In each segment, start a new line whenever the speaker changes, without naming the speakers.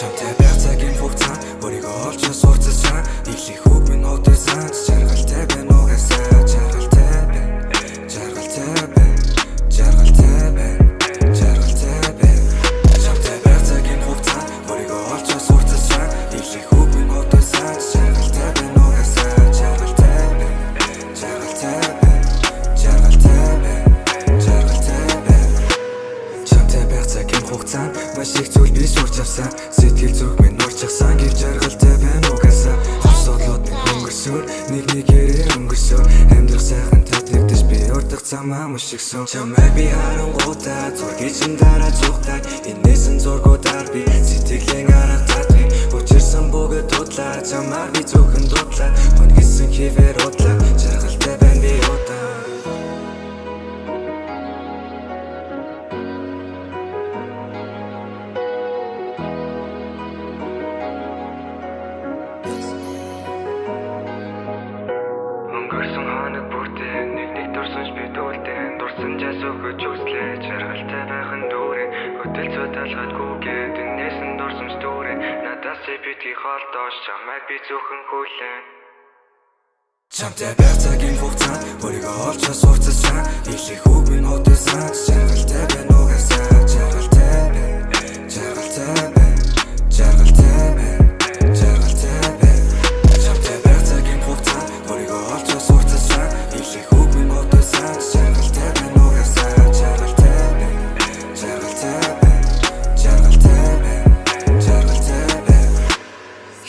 Чамтай байх цагийн хугацаанд өөрийгөө олж сурцсан. Илих үг минь одоосан жаргалтай байна угаасаа жаргалтай байна. Жаргалтай байна. Жаргалтай байна. Жаргалтай байна. Чамтай байх цагийн хугацаанд өөрийгөө олж сурцсан. Илих үг минь одоосан жаргалтай байна угаасаа жаргалтай байна. Жаргалтай байна. Жаргалтай байна. Жаргалтай байна. Чамтай байх цагийн хугацаанд маш их зүйл би сурч авсан. Сэтгэл зүрх минь урчсан гэв жаргалтай байна угаасаа. Асуудлууд минь өнгөрсөөр нэг нэгээрээ өнгөрсөөр амьдрах сайхан татагдаж би урдах замаа мушигсан. Чамайг би харангуудаа зургийг чинь дараа зүгтаа инээсэн зургуудаар би сэтгэлийн арга татвин учирсан бүгд дудлаа. Чамайг би зөвхөн дудлаа хөнгөсөн хിവэр удлаа жаргалтай байна би удаа. Өнгөрсөн хоног бүртээ нэг дурсанч би дүүлдэн дурсан жас өгөж үзлээ жаргалтай байх нь дүүрэн хөдөл цодалгадгүйгээд энэс нь дурсамж дүүрэн надаас битгий холдоош чамайг би зөвхөн хүлээн. Чамтай байх цагийн хугацаанд өөрийгөө олж сурцсан. Илих үг минь одоосан жаргалтай байна угаасаа жаргалтай байна. Жаргалтай байна. Жаргалтай байна. Жаргалтай байна. Чамтай байх цагийн хугацаанд өөрийгөө олж сурцсан. Илих үг минь одоосан жаргалтай байна угаасаа жаргалтай байна. Жаргалтай байна. Жаргалтай байна. Жаргалтай байна.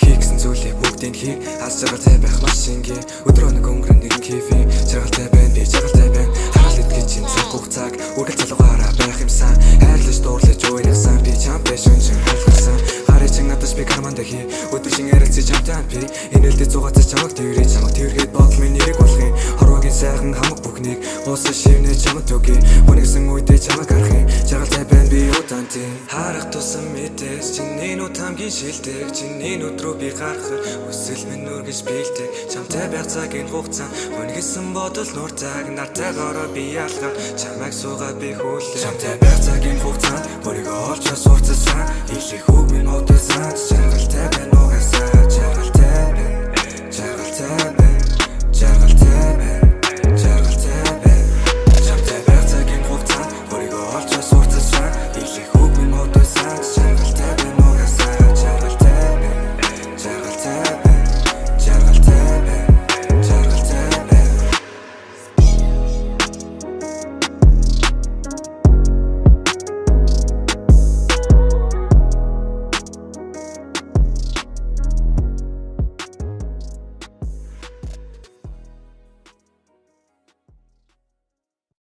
Хийгсэн зүйлээ бүгдийг хий аз жаргалтай байх маш шингээ өдрөө нэг өнгөрөн нэгэн кефе жаргалтай байна би жаргалтай байна. Харал итгэж чинь цаг хугацааг үргэлж залуугаараа байх юмсан. Хайрлаж дуурлаж уйнасан би чамтай шүнжин хэлсэн. Гарыг чинь надад би карманд хий өдрөшин ярилцаж чамтай би инээлдэ зугаацаж чамаг тэргээд бодол минь нэрийг болохын хорвогийн сайхан хамаг бүхнийг уусаа шивнэ чамд өгье гонигсэн үедээ чамаг харахын жаргалтай байна би удаанти харах тусам мэдээс чиний нүд хамгийн шилдэг чиний нүд рүү би гарах хүсэл минь нүргэж бэлдэг чамтай байх цагийн хугацаа гонигсэн бодол нуртаг нартайгаараа би ялгаа чамайг суугаад би хүлээ. Чамтай байх цагийн хугацаанд өөрийгөө олж сурцсан. Илих үг минь одоосан жаргалтай байна